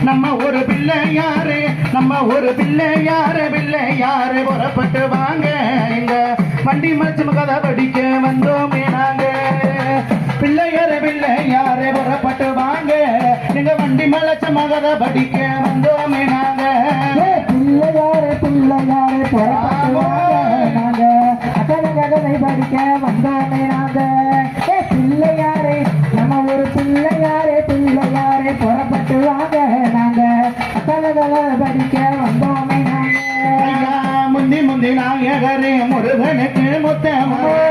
நம்ம ஒரு பிள்ளையாரு பிள்ளையாரு புறப்பட்டு வாங்க எங்க வண்டி மச்சம் கதை படிக்க வந்தோமே நாங்க பிள்ளையாரு புறப்பட்டு வாங்க எங்க வண்டி மலச்சம் கதை படிக்க வந்தோமே நாங்க பிள்ளையாரு புறப்பட்டு வாங்க நாங்க கதை படிக்க வந்தோமே நாங்க பிள்ளையாரு நம்ம ஒரு பிள்ளையாரு புறப்பட்டு வாங்க நாங்க கதை படிக்க வந்தோமே நாங்க முந்தி நாயகரே முருகனுக்கு முத்தவரே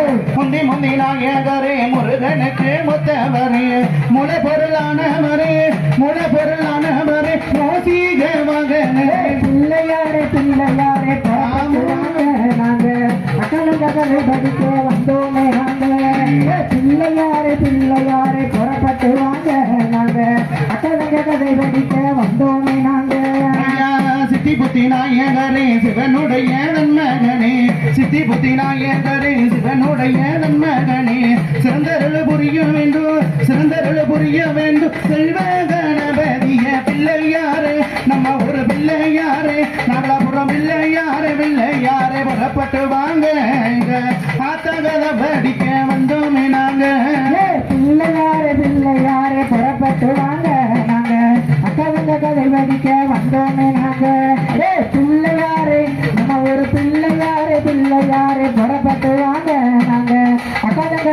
முந்தி நாயகரே முருகனுக்கு முத்தவரே முளை பொருளானவரே மோசீக மகனே பிள்ளையாரே புறப்பட்டு வாங்க நாங்க கதை படிக்க வந்தோமே நாங்க பிள்ளையாரே புறப்பட்டு வாங்க நாங்க கதை படிக்க வந்தோமே நாங்க சித்தி புத்தி நாயகரே சிவனுடைய நன்மகனே சித்தி புத்தி நாயகரே சிவனுடைய நன்மகனே சிறந்தருள் புரிய வேண்டும் செல்வ கணபதிய பிள்ளையாரே நம்ம ஒரு பிள்ளையாரே நாகலாபுரம் பிள்ளையாரே புறப்பட்டு வாங்க ஆத்தகதை படிக்க வந்தோமே நாங்க பிள்ளையாரே புறப்பட்டு வாங்க நாங்க கதை படிக்க வந்தோமே நாங்க பிள்ளையாரே நம்ம ஒரு பிள்ளையாரே புறப்பட்டு வாங்க நாங்க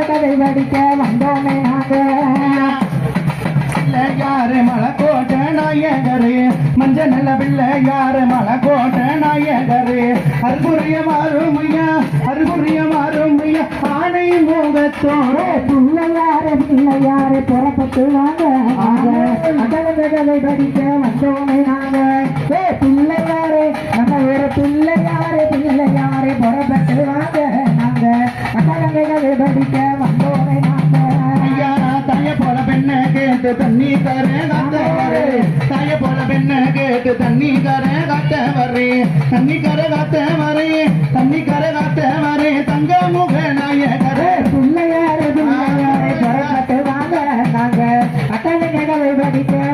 கதை படிக்க வந்தோமே நாங்க பிள்ளையாரு மலைக்கோட்டை நாயகரே மஞ்ச நல்ல பிள்ளையாரு மலைக்கோட்டை நாயகரே அற்புரிய மாறுமையா ஆணை முகத்தோரே பிள்ளையாரே புறப்பட்டு வாங்க கதை படிக்க வந்தோமே நாங்க பிள்ளையாரே நம்ம ஒரு பிள்ளையாரே புறப்பட்டு வாங்க நாங்க கதை படிக்க வந்தோமே நாங்க தாய போல பெண்ண கேட்டு தண்ணி தர காத்தவரே தாய போல பெண்ண கேட்டு தண்ணி கர காத்தவரே தண்ணி கர காத்தவரே தங்க முக நாயகரே பிள்ளையாரே புறப்பட்டு வாங்க நாங்க கதை படிக்க